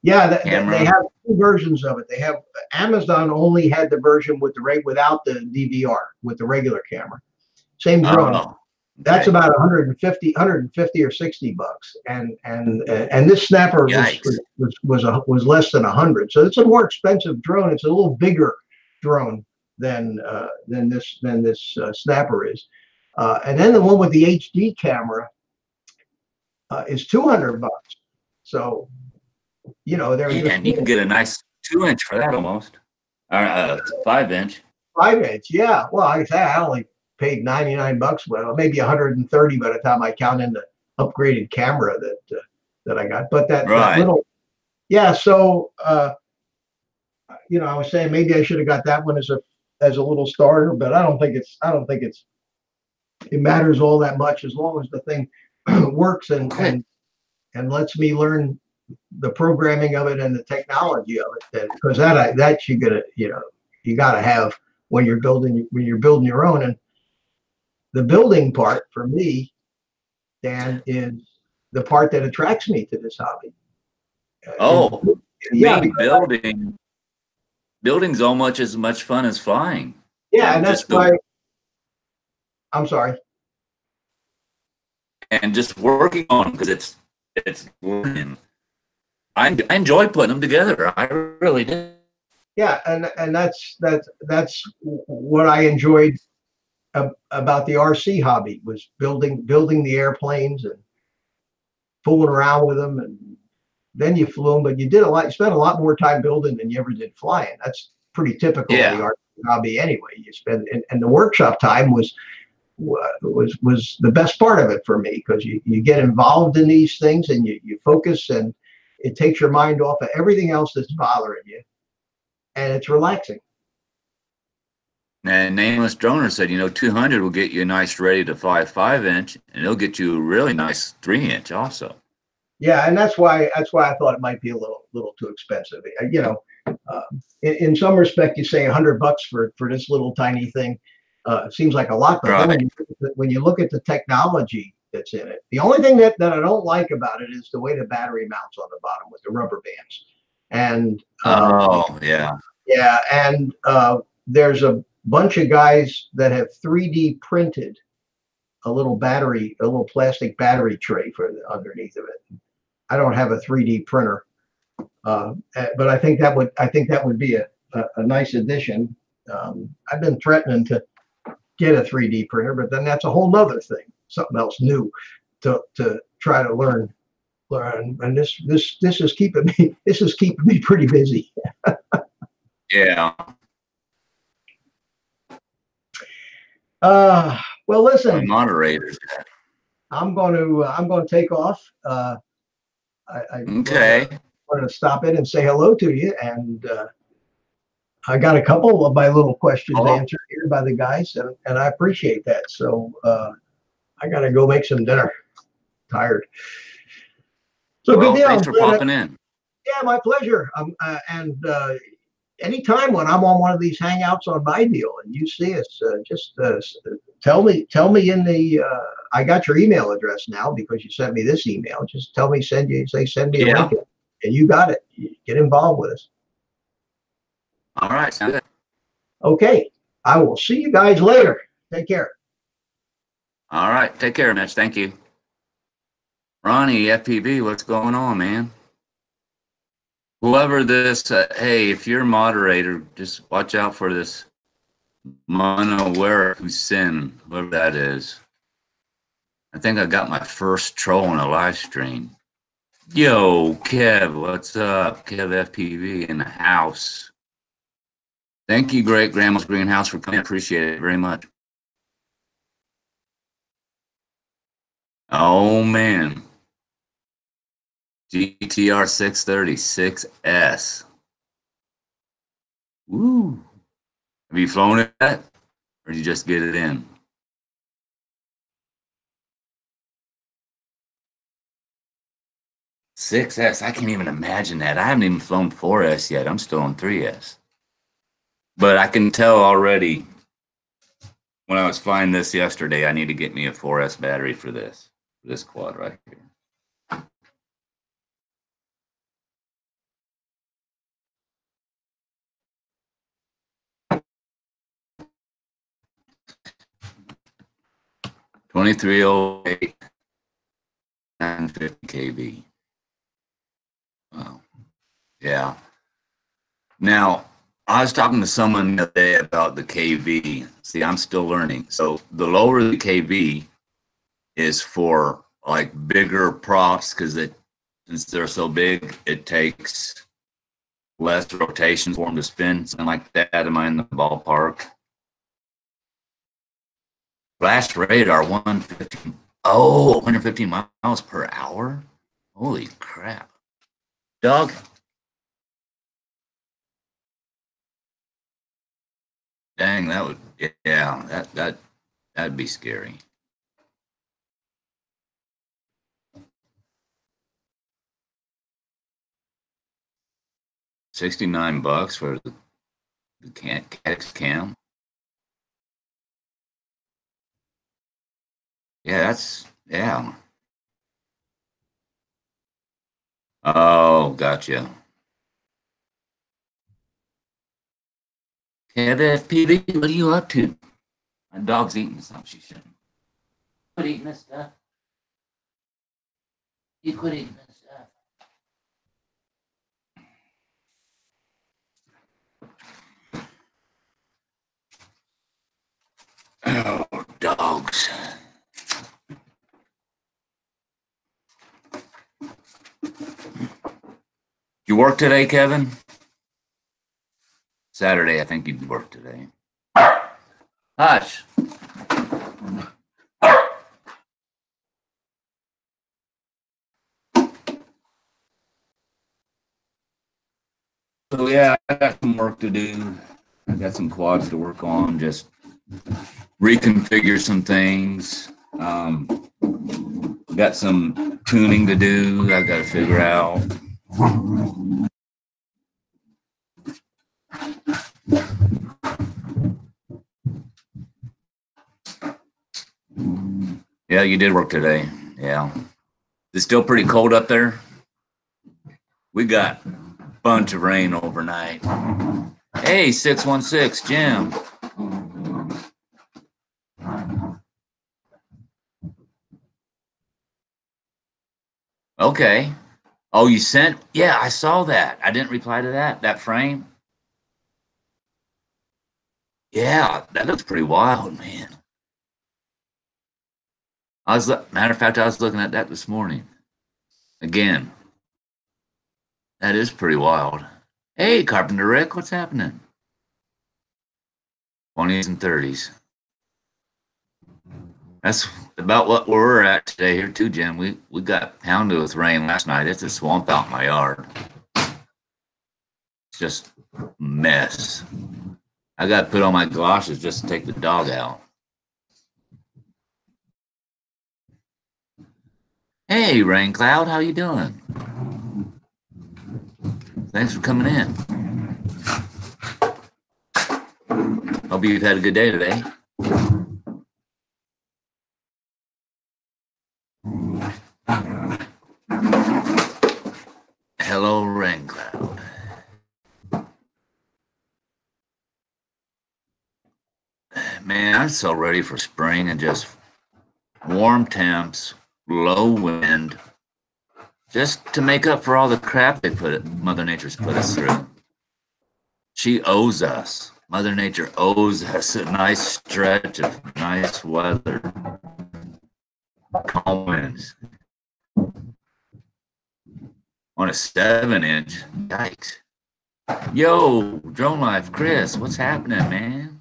Yeah, they have 2 versions of it. They have Amazon only had the version without the DVR with the regular camera. Same drone. Oh, okay. That's about 150 or $60, and this Snapper was less than 100. So it's a more expensive drone. It's a little bigger drone than this Snapper is. And then the one with the HD camera is $200. So there's and you can get a nice 2-inch for that almost, or 5-inch. 5-inch, yeah. Well, like I said, I only paid $99, well, maybe 130 by the time I count in the upgraded camera that I got. But that little, yeah. So I was saying maybe I should have got that one as a little starter, but I don't think it matters all that much as long as the thing works and lets me learn the programming of it and the technology of it. Because that you gotta have when you're building your own. And the building part for me, Dan, is the part that attracts me to this hobby. Building's almost as much fun as flying. Yeah, and that's why. I'm sorry. And just working on because it's working. I enjoy putting them together. I really do. Yeah, and that's what I enjoyed about the RC hobby was building the airplanes and fooling around with them, and then you flew them. But you spent a lot more time building than you ever did flying. That's pretty typical of the RC hobby anyway. You spend and the workshop time was was the best part of it for me, because you get involved in these things and you focus, and it takes your mind off of everything else that's bothering you, and it's relaxing. And Nameless Droner said, 200 will get you a nice ready to fly 5-inch, and it'll get you a really nice 3-inch also. Yeah, and that's why I thought it might be a little too expensive. In some respect, you say $100 for this little tiny thing. Seems like a lot, but Right. then when you look at the technology that's in it, the only thing that I don't like about it is the way the battery mounts on the bottom with the rubber bands. And Oh, yeah. yeah, and there's a bunch of guys that have 3D printed a little plastic battery tray for underneath of it. I don't have a 3D printer, but I think that would be a nice addition. I've been threatening to get a 3D printer, but then that's a whole nother thing, something else new to try to learn. And this is keeping me pretty busy. Yeah. Well, listen, Moderators. I'm going to take off. I Okay. wanted to stop in and say hello to you, and I got a couple of my little questions answered here by the guys, and I appreciate that. So I got to go make some dinner. Tired. So good deal. Thanks for popping in. Yeah, my pleasure. And anytime when I'm on one of these hangouts on my deal and you see us, just tell me in the I got your email address now because you sent me this email. Just tell me, send me a link, and you got it. Get involved with us. All right, sounds good. Okay, I will see you guys later. Take care. All right, take care, Mitch. Thank you. Ronnie, FPV, what's going on, man? Whoever this, hey, if you're a moderator, just watch out for this Monoware Hussein, whoever that is. I think I got my first troll in a live stream. Yo, Kev, what's up? Kev FPV in the house. Thank you, Great Grandma's Greenhouse, for coming. Appreciate it very much. Oh, man. GTR 636S. Woo. Have you flown it yet? Or did you just get it in? $6S, I can't even imagine that. I haven't even flown 4S yet. I'm still on 3S. But I can tell already when I was flying this yesterday, I need to get me a 4S battery for this quad right here. $23.08 950 kV. Wow. Yeah. Now, I was talking to someone the other day about the kV. See, I'm still learning. So the lower the kV is for like bigger props, because since they're so big, it takes less rotation for them to spin, something like that. Am I in the ballpark? Flash radar 115. Oh, 115 miles per hour? Holy crap. Dog? Dang, that would, yeah, that'd be scary. $69 for the Caddx cam. Yeah, yeah. Oh, gotcha. FPV, what are you up to? My dog's eating something she shouldn't. Quit eating this stuff. You quit eating this stuff. Oh, dogs. You work today, Kevin? Saturday, I think you work today. Hush. So yeah, I got some work to do. I got some quads to work on, just reconfigure some things. Got some tuning to do. I got to figure out. Yeah, you did work today. Yeah. It's still pretty cold up there. We got a bunch of rain overnight. Hey, 616, Jim. Okay. Oh, you sent? Yeah, I saw that. I didn't reply to that. That frame. Yeah, that looks pretty wild, man. Matter of fact, I was looking at that this morning. Again, that is pretty wild. Hey, Carpenter Rick, what's happening? 20s and 30s. That's about what we're at today here too, Jim. We got pounded with rain last night. It's a swamp out in my yard. It's just a mess. I got to put on my galoshes just to take the dog out. Hey, Rain Cloud, how you doing? Thanks for coming in. Hope you've had a good day today. Hello, Rain Cloud. Man, I'm so ready for spring and just warm temps, low wind, just to make up for all the crap Mother Nature's put us through. She owes us. Mother Nature owes us a nice stretch of nice weather. Calm winds. On a 7-inch, yikes. Yo, Drone Life, Chris, what's happening, man?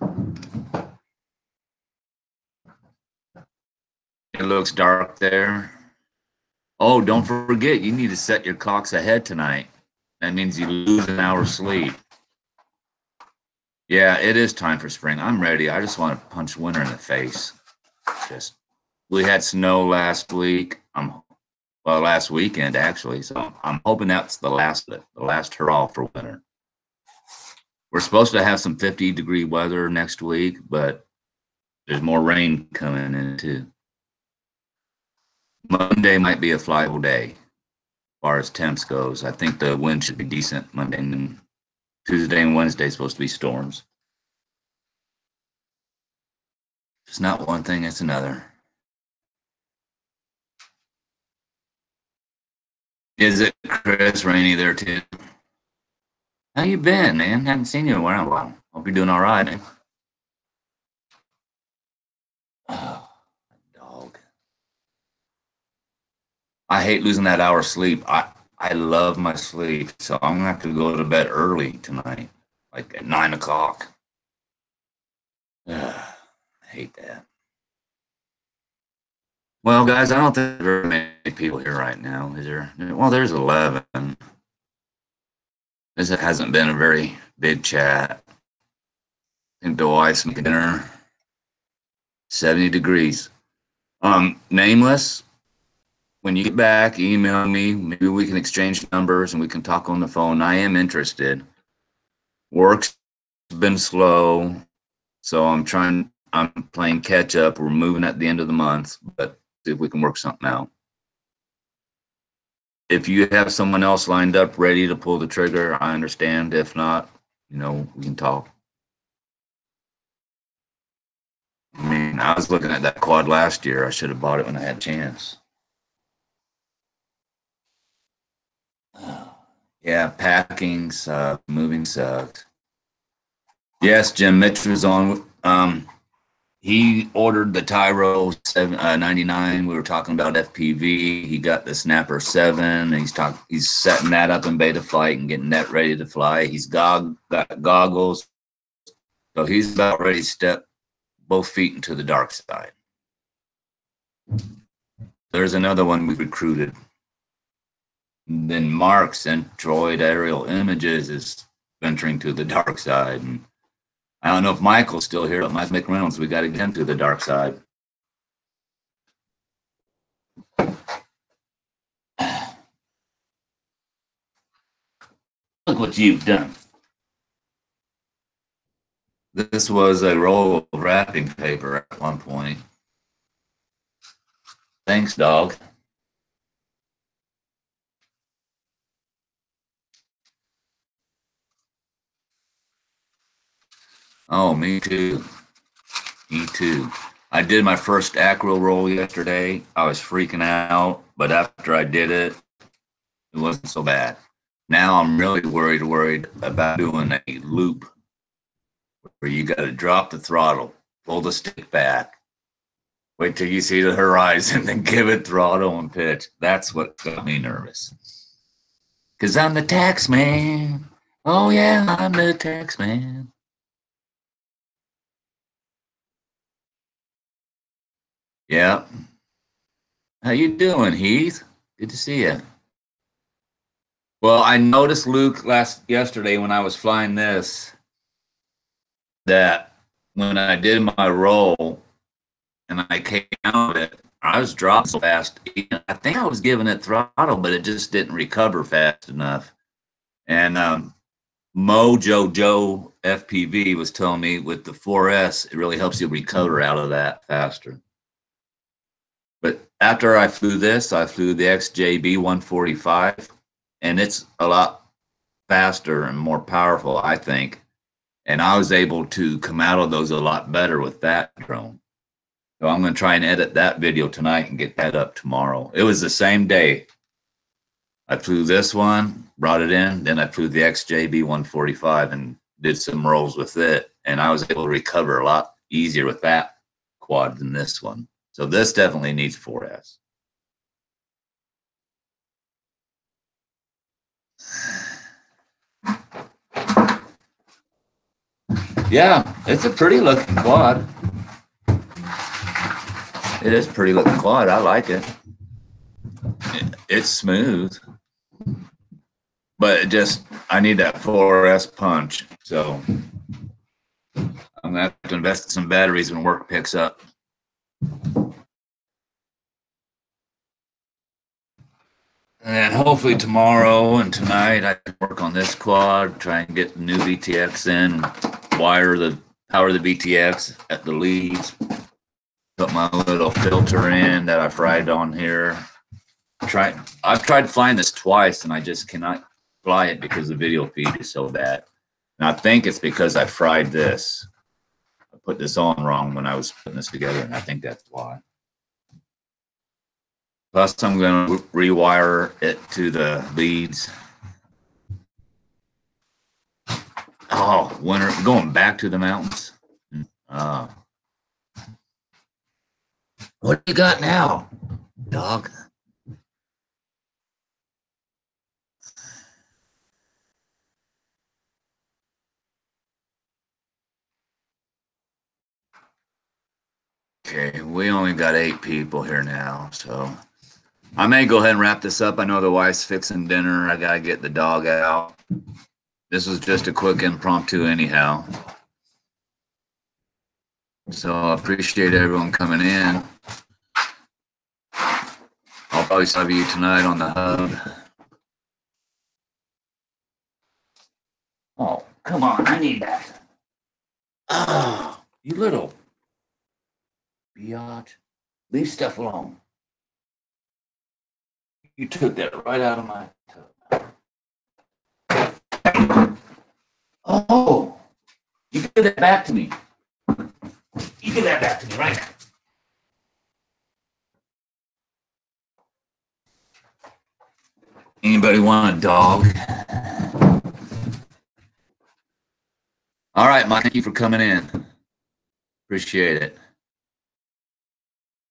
It looks dark there. Oh, don't forget, you need to set your clocks ahead tonight. That means you lose an hour's sleep. Yeah, it is time for spring. I'm ready. I just want to punch winter in the face. We had snow last week. Last weekend actually. So I'm hoping that's the last hurrah for winter. We're supposed to have some 50-degree weather next week, but there's more rain coming in too. Monday might be a flyable day as far as temps goes. I think the wind should be decent Monday, and Tuesday and Wednesday is supposed to be storms. It's not one thing, it's another. Is it Chris rainy there too? How you been, man? Haven't seen you in a while. Hope you're doing all right, man. Oh, dog. I hate losing that hour of sleep. I love my sleep, so I'm gonna have to go to bed early tonight, like at 9 o'clock. I hate that. Well, guys, I don't think there are many people here right now, is there? Well, there's 11. This hasn't been a very big chat. I think the wife's making dinner. 70 degrees. Nameless, when you get back, email me. Maybe we can exchange numbers and we can talk on the phone. I am interested. Work's been slow, so I'm playing catch up. We're moving at the end of the month, but see if we can work something out. If you have someone else lined up ready to pull the trigger, I understand. If not, we can talk. I mean, I was looking at that quad last year. I should have bought it when I had a chance. Yeah, packing sucks, moving sucks. Yes, Jim Mitch was on. He ordered the Tyro 99. We were talking about FPV. He got the Snapper 7. He's setting that up in beta flight and getting that ready to fly. He's got goggles. So he's about ready to step both feet into the dark side. There's another one we recruited. Then Mark sent Droid Aerial Images is venturing to the dark side. And I don't know if Michael's still here, but Mike McReynolds, we got to get him to the dark side. Look what you've done. This was a roll of wrapping paper at one point. Thanks, dog. Oh, me too. Me too. I did my first acro roll yesterday. I was freaking out, but after I did it, it wasn't so bad. Now I'm really worried about doing a loop where you got to drop the throttle, pull the stick back, wait till you see the horizon, then give it throttle and pitch. That's what got me nervous. Because I'm the tax man. Oh, yeah, I'm the tax man. Yeah. How you doing, Heath? Good to see you. Well, I noticed, Luke, yesterday when I was flying this, that when I did my roll and I came out of it, I was dropping so fast. I think I was giving it throttle, but it just didn't recover fast enough. And Mojo Joe FPV was telling me with the 4S, it really helps you recover out of that faster. But after I flew this, I flew the XJB 145, and it's a lot faster and more powerful, I think. And I was able to come out of those a lot better with that drone. So I'm going to try and edit that video tonight and get that up tomorrow. It was the same day. I flew this one, brought it in, then I flew the XJB 145 and did some rolls with it. And I was able to recover a lot easier with that quad than this one. So this definitely needs 4S. Yeah, it's a pretty looking quad. It is a pretty looking quad. I like it. It's smooth. But it just, I need that 4S punch. So I'm going to have to invest in some batteries when work picks up. And hopefully tomorrow and tonight I can work on this quad, try and get the new VTX in, wire the power of the VTX at the leads, put my little filter in that I fried on here. I've tried flying this twice and I just cannot fly it because the video feed is so bad. And I think it's because I fried this. I put this on wrong when I was putting this together, and I think that's why. Plus, I'm going to rewire it to the leads. Oh, winter, going back to the mountains. What do you got now, dog? Okay, we only got 8 people here now, so I may go ahead and wrap this up. I know the wife's fixing dinner. I gotta get the dog out. This was just a quick impromptu anyhow. So I appreciate everyone coming in. I'll probably sub you tonight on the hub. Oh, come on, I need that. Oh, you little biatch. Leave stuff alone. You took that right out of my tub. Oh, you give that back to me. You give that back to me right now. Anybody want a dog? All right, Mike, thank you for coming in. Appreciate it.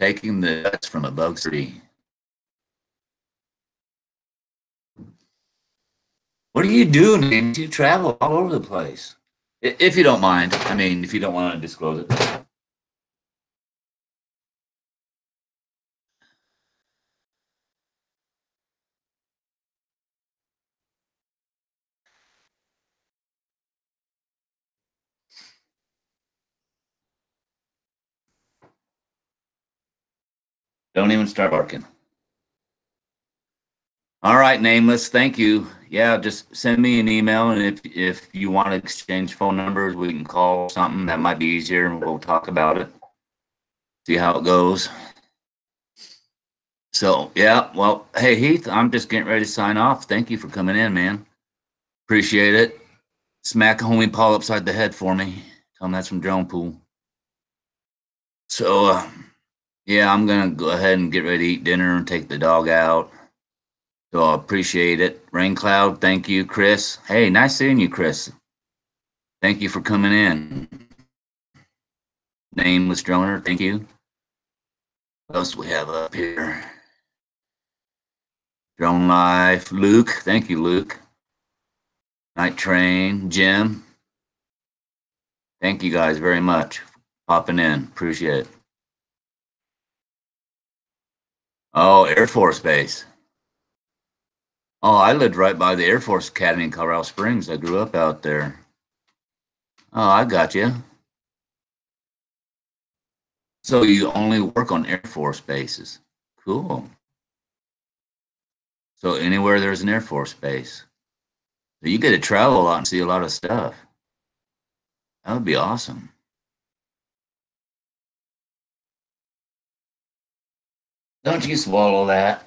Taking the guts from a bug tree. What are you doing? You travel all over the place. If you don't mind. I mean, if you don't want to disclose it. Don't even start barking. All right, Nameless. Thank you. Yeah, just send me an email, and if you want to exchange phone numbers, we can call something. That might be easier, and we'll talk about it. See how it goes. So yeah, well, hey Heath, I'm just getting ready to sign off. Thank you for coming in, man. Appreciate it. Smack homie Paul upside the head for me. Tell him that's from Drone Pool. So yeah, I'm gonna go ahead and get ready to eat dinner and take the dog out. So I appreciate it. Rain Cloud, thank you, Chris. Hey, nice seeing you, Chris. Thank you for coming in. Nameless Droner, thank you. What else do we have up here? Drone Life, Luke, thank you, Luke. Night Train, Jim. Thank you guys very much for popping in. Appreciate it. Oh, Air Force Base. Oh, I lived right by the Air Force Academy in Colorado Springs. I grew up out there. Oh, I got you. So you only work on Air Force bases. Cool. So anywhere there's an Air Force base. So you get to travel a lot and see a lot of stuff. That would be awesome. Don't you swallow that.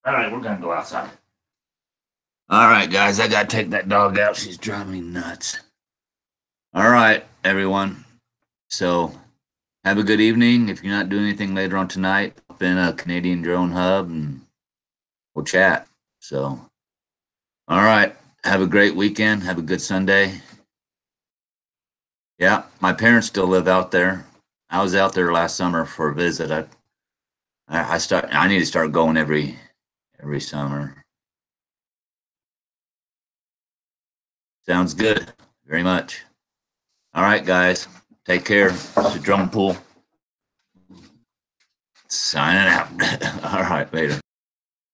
All right, we're going to go outside. All right, guys, I got to take that dog out. She's driving me nuts. All right, everyone. So have a good evening. If you're not doing anything later on tonight, up in a Canadian Drone Hub and we'll chat. So, all right. Have a great weekend. Have a good Sunday. Yeah, my parents still live out there. I was out there last summer for a visit. I need to start going every summer. Sounds good. Very much. All right, guys. Take care. It's the Drone Pool. Signing out. All right, later.